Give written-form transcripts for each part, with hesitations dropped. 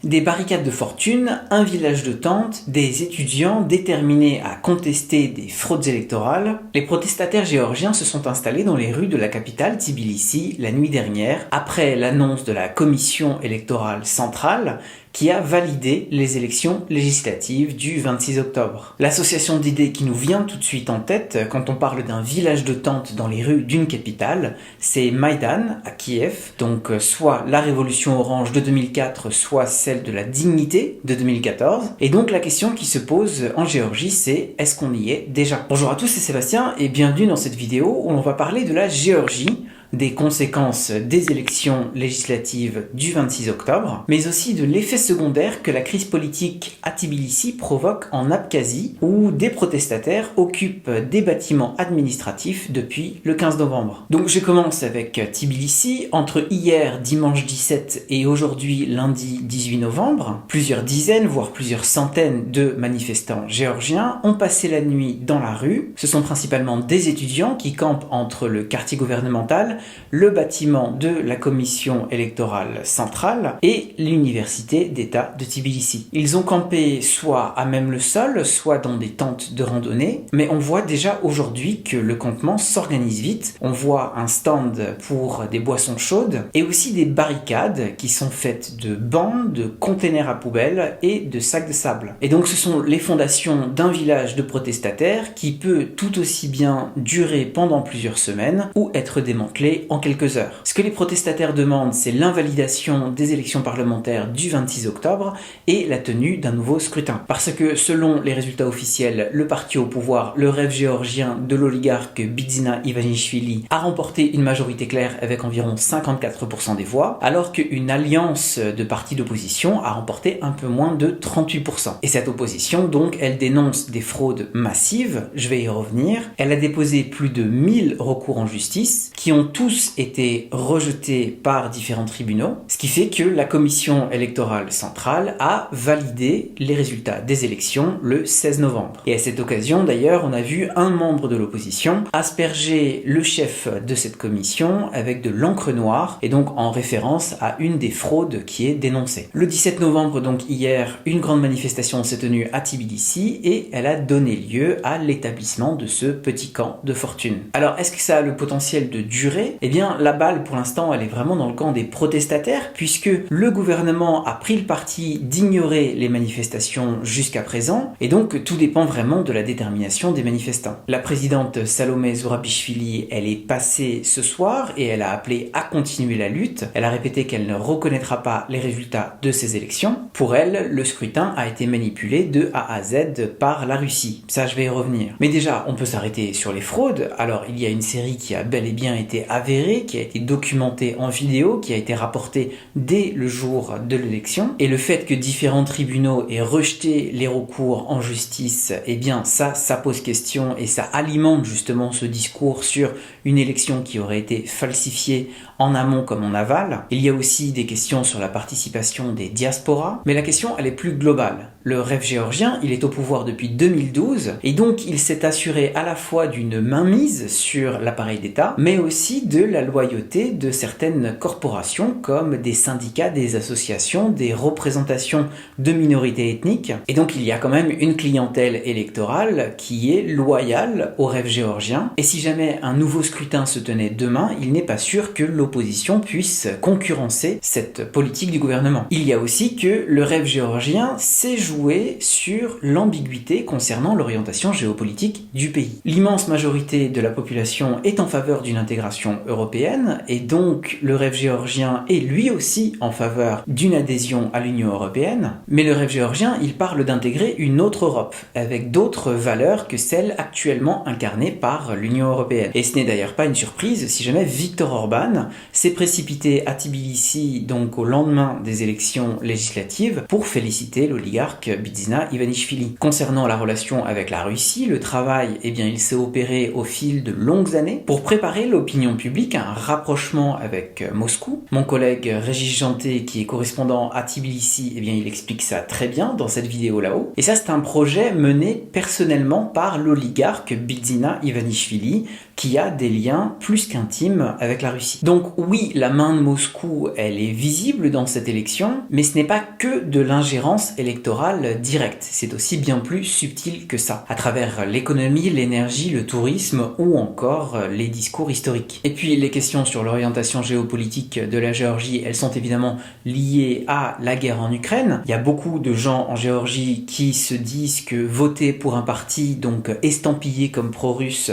Des barricades de fortune, un village de tente, des étudiants déterminés à contester des fraudes électorales. Les protestataires géorgiens se sont installés dans les rues de la capitale Tbilissi la nuit dernière, après l'annonce de la commission électorale centrale qui a validé les élections législatives du 26 octobre. L'association d'idées qui nous vient tout de suite en tête quand on parle d'un village de tente dans les rues d'une capitale, c'est Maïdan à Kiev, donc soit la révolution orange de 2004, soit celle de la dignité de 2014. Et donc la question qui se pose en Géorgie, c'est est-ce qu'on y est déjà? Bonjour à tous, c'est Sébastien et bienvenue dans cette vidéo où on va parler de la Géorgie, des conséquences des élections législatives du 26 octobre, mais aussi de l'effet secondaire que la crise politique à Tbilissi provoque en Abkhazie, où des protestataires occupent des bâtiments administratifs depuis le 15 novembre. Donc je commence avec Tbilissi. Entre hier, dimanche 17, et aujourd'hui, lundi 18 novembre, plusieurs dizaines, voire plusieurs centaines de manifestants géorgiens ont passé la nuit dans la rue. Ce sont principalement des étudiants qui campent entre le quartier gouvernemental, le bâtiment de la commission électorale centrale et l'université d'État de Tbilissi. Ils ont campé soit à même le sol, soit dans des tentes de randonnée, mais on voit déjà aujourd'hui que le campement s'organise vite. On voit un stand pour des boissons chaudes et aussi des barricades qui sont faites de bancs, de containers à poubelles et de sacs de sable. Et donc ce sont les fondations d'un village de protestataires qui peut tout aussi bien durer pendant plusieurs semaines ou être démantelé en quelques heures. Ce que les protestataires demandent, c'est l'invalidation des élections parlementaires du 26 octobre et la tenue d'un nouveau scrutin. Parce que selon les résultats officiels, le parti au pouvoir, le rêve géorgien de l'oligarque Bidzina Ivanishvili, a remporté une majorité claire avec environ 54% des voix, alors qu'une alliance de partis d'opposition a remporté un peu moins de 38%. Et cette opposition, donc, elle dénonce des fraudes massives, je vais y revenir. Elle a déposé plus de 1000 recours en justice, qui ont tous été rejetés par différents tribunaux, ce qui fait que la commission électorale centrale a validé les résultats des élections le 16 novembre. Et à cette occasion, d'ailleurs, on a vu un membre de l'opposition asperger le chef de cette commission avec de l'encre noire, et donc en référence à une des fraudes qui est dénoncée. Le 17 novembre, donc hier, une grande manifestation s'est tenue à Tbilissi et elle a donné lieu à l'établissement de ce petit camp de fortune. Alors, est-ce que ça a le potentiel de durer? Eh bien, la balle, pour l'instant, elle est vraiment dans le camp des protestataires, puisque le gouvernement a pris le parti d'ignorer les manifestations jusqu'à présent, et donc tout dépend vraiment de la détermination des manifestants. La présidente Salomé Zourabichvili, elle est passée ce soir, et elle a appelé à continuer la lutte. Elle a répété qu'elle ne reconnaîtra pas les résultats de ces élections. Pour elle, le scrutin a été manipulé de A à Z par la Russie. Ça, je vais y revenir. Mais déjà, on peut s'arrêter sur les fraudes. Alors, il y a une série qui a bel et bien été avérée, qui a été documentée en vidéo, qui a été rapportée dès le jour de l'élection. Et le fait que différents tribunaux aient rejeté les recours en justice, eh bien ça pose question et ça alimente justement ce discours sur une élection qui aurait été falsifiée en amont comme en aval. Il y a aussi des questions sur la participation des diasporas, mais la question elle est plus globale. Le rêve géorgien, il est au pouvoir depuis 2012 et donc il s'est assuré à la fois d'une mainmise sur l'appareil d'État, mais aussi de la loyauté de certaines corporations comme des syndicats, des associations, des représentations de minorités ethniques. Et donc il y a quand même une clientèle électorale qui est loyale au rêve géorgien. Et si jamais un nouveau scrutin se tenait demain, il n'est pas sûr que l'opposition puisse concurrencer cette politique du gouvernement. Il y a aussi que le rêve géorgien s'est joué sur l'ambiguïté concernant l'orientation géopolitique du pays. L'immense majorité de la population est en faveur d'une intégration européenne et donc le rêve géorgien est lui aussi en faveur d'une adhésion à l'Union européenne, mais le rêve géorgien, il parle d'intégrer une autre Europe avec d'autres valeurs que celles actuellement incarnées par l'Union européenne. Et ce n'est d'ailleurs pas une surprise si jamais Viktor Orban s'est précipité à Tbilissi donc au lendemain des élections législatives pour féliciter l'oligarque Bidzina Ivanishvili. Concernant la relation avec la Russie, le travail, eh bien, il s'est opéré au fil de longues années pour préparer l'opinion public un rapprochement avec Moscou. Mon collègue Régis Janté, qui est correspondant à Tbilissi, eh bien, il explique ça très bien dans cette vidéo là-haut. Et ça, c'est un projet mené personnellement par l'oligarque Bidzina Ivanishvili, qui a des liens plus qu'intimes avec la Russie. Donc oui, la main de Moscou, elle est visible dans cette élection, mais ce n'est pas que de l'ingérence électorale directe, c'est aussi bien plus subtil que ça, à travers l'économie, l'énergie, le tourisme ou encore les discours historiques. Et puis les questions sur l'orientation géopolitique de la Géorgie, elles sont évidemment liées à la guerre en Ukraine. Il y a beaucoup de gens en Géorgie qui se disent que voter pour un parti donc estampillé comme pro-russe,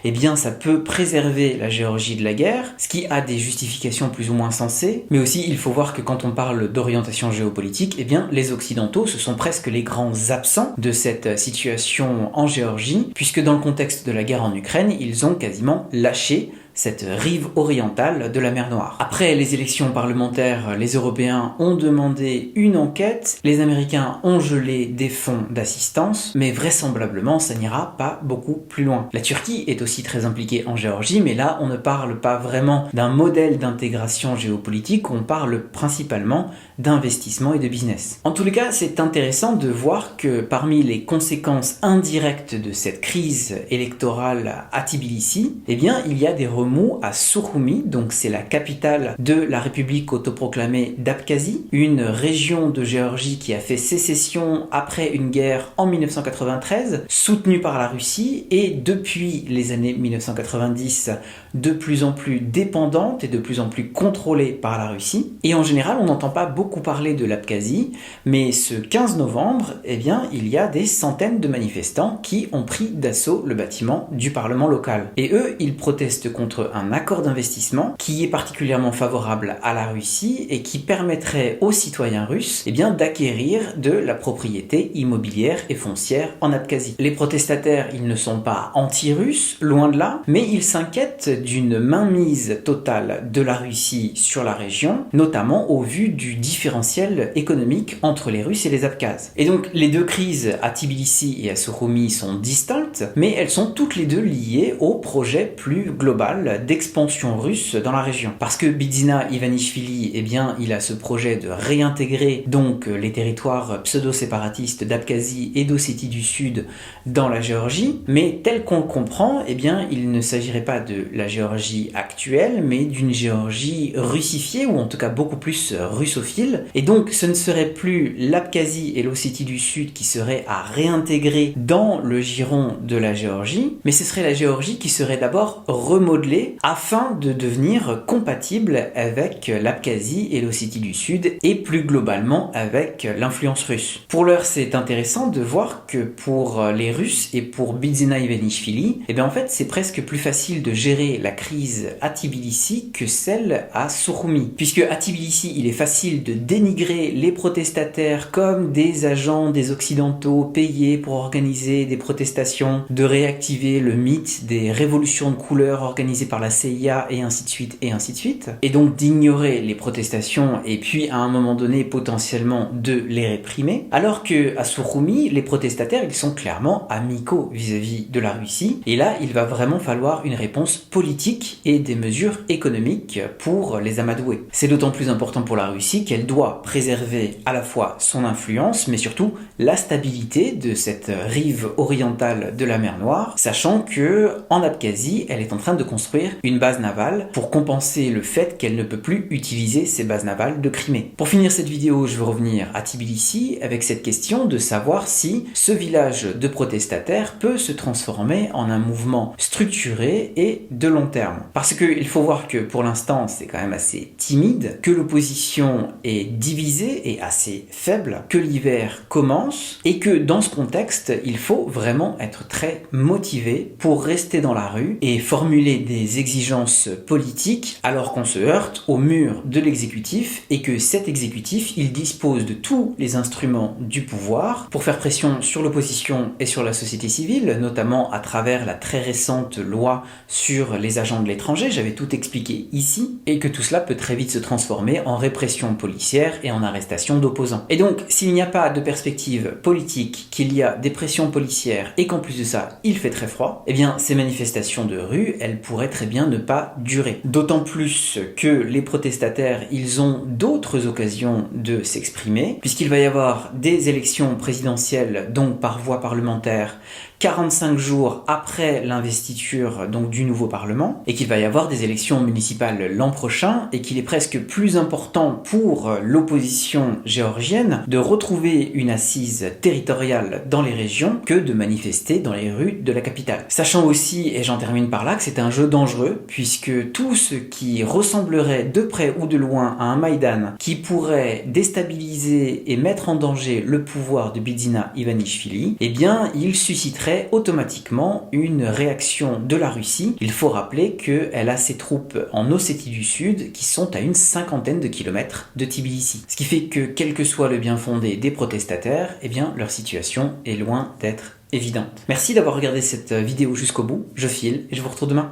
eh bien ça peut préserver la Géorgie de la guerre, ce qui a des justifications plus ou moins sensées, mais aussi il faut voir que quand on parle d'orientation géopolitique, eh bien les Occidentaux, ce sont presque les grands absents de cette situation en Géorgie, puisque dans le contexte de la guerre en Ukraine, ils ont quasiment lâché cette rive orientale de la mer Noire. Après les élections parlementaires, les Européens ont demandé une enquête, les Américains ont gelé des fonds d'assistance, mais vraisemblablement ça n'ira pas beaucoup plus loin. La Turquie est aussi très impliquée en Géorgie, mais là on ne parle pas vraiment d'un modèle d'intégration géopolitique, on parle principalement d'investissement et de business. En tous les cas, c'est intéressant de voir que parmi les conséquences indirectes de cette crise électorale à Tbilissi, eh bien il y a des remous à Sukhumi, donc c'est la capitale de la République autoproclamée d'Abkhazie, une région de Géorgie qui a fait sécession après une guerre en 1993, soutenue par la Russie, et depuis les années 1990, de plus en plus dépendante et de plus en plus contrôlée par la Russie. Et en général, on n'entend pas beaucoup parler de l'Abkhazie, mais ce 15 novembre, eh bien, il y a des centaines de manifestants qui ont pris d'assaut le bâtiment du Parlement local. Et eux, ils protestent contre un accord d'investissement qui est particulièrement favorable à la Russie et qui permettrait aux citoyens russes eh bien, d'acquérir de la propriété immobilière et foncière en Abkhazie. Les protestataires, ils ne sont pas anti-russes, loin de là, mais ils s'inquiètent d'une mainmise totale de la Russie sur la région, notamment au vu du différentiel économique entre les Russes et les Abkhazes. Et donc les deux crises à Tbilissi et à Sukhumi sont distinctes, mais elles sont toutes les deux liées au projet plus global d'expansion russe dans la région. Parce que Bidzina Ivanishvili, eh bien, il a ce projet de réintégrer donc les territoires pseudo-séparatistes d'Abkhazie et d'Ossétie du Sud dans la Géorgie, mais tel qu'on le comprend, eh bien, il ne s'agirait pas de la Géorgie actuelle, mais d'une Géorgie russifiée, ou en tout cas beaucoup plus russophile. Et donc, ce ne serait plus l'Abkhazie et l'Ossétie du Sud qui seraient à réintégrer dans le giron de la Géorgie, mais ce serait la Géorgie qui serait d'abord remodelée afin de devenir compatible avec l'Abkhazie et l'Ossétie du Sud, et plus globalement avec l'influence russe. Pour l'heure, c'est intéressant de voir que pour les Russes et pour Bidzina Ivanishvili, eh bien en fait, c'est presque plus facile de gérer la crise à Tbilissi que celle à Sukhumi. Puisque à Tbilissi, il est facile de dénigrer les protestataires comme des agents des Occidentaux payés pour organiser des protestations, de réactiver le mythe des révolutions de couleur organisées par la CIA et ainsi de suite et ainsi de suite. Et donc d'ignorer les protestations et puis à un moment donné potentiellement de les réprimer. Alors que à Sukhumi, les protestataires, ils sont clairement amicaux vis-à-vis de la Russie. Et là, il va vraiment falloir une réponse politique et des mesures économiques pour les amadouer. C'est d'autant plus important pour la Russie qu'elle doit préserver à la fois son influence, mais surtout la stabilité de cette rive orientale de la mer Noire, sachant que en Abkhazie, elle est en train de construire une base navale pour compenser le fait qu'elle ne peut plus utiliser ces bases navales de Crimée. Pour finir cette vidéo, je veux revenir à Tbilissi avec cette question de savoir si ce village de protestataires peut se transformer en un mouvement structuré et de long terme. Parce qu'il faut voir que pour l'instant, c'est quand même assez timide, que l'opposition est divisée et assez faible, que l'hiver commence et que dans ce contexte, il faut vraiment être très motivé pour rester dans la rue et formuler des exigences politiques alors qu'on se heurte au mur de l'exécutif et que cet exécutif, il dispose de tous les instruments du pouvoir pour faire pression sur l'opposition et sur la société civile, notamment à travers la très récente loi sur les les agents de l'étranger, j'avais tout expliqué ici, et que tout cela peut très vite se transformer en répression policière et en arrestation d'opposants. Et donc, s'il n'y a pas de perspective politique, qu'il y a des pressions policières et qu'en plus de ça, il fait très froid, eh bien, ces manifestations de rue, elles pourraient très bien ne pas durer. D'autant plus que les protestataires, ils ont d'autres occasions de s'exprimer, puisqu'il va y avoir des élections présidentielles, donc par voie parlementaire, 45 jours après l'investiture donc du nouveau Parlement, et qu'il va y avoir des élections municipales l'an prochain, et qu'il est presque plus important pour l'opposition géorgienne de retrouver une assise territoriale dans les régions que de manifester dans les rues de la capitale. Sachant aussi, et j'en termine par là, que c'est un jeu dangereux, puisque tout ce qui ressemblerait de près ou de loin à un Maïdan qui pourrait déstabiliser et mettre en danger le pouvoir de Bidzina Ivanishvili, eh bien, il susciterait automatiquement une réaction de la Russie. Il faut rappeler qu'elle a ses troupes en Ossétie du Sud qui sont à une 50aine de kilomètres de Tbilissi. Ce qui fait que, quel que soit le bien fondé des protestataires, eh bien, leur situation est loin d'être évidente. Merci d'avoir regardé cette vidéo jusqu'au bout. Je file et je vous retrouve demain.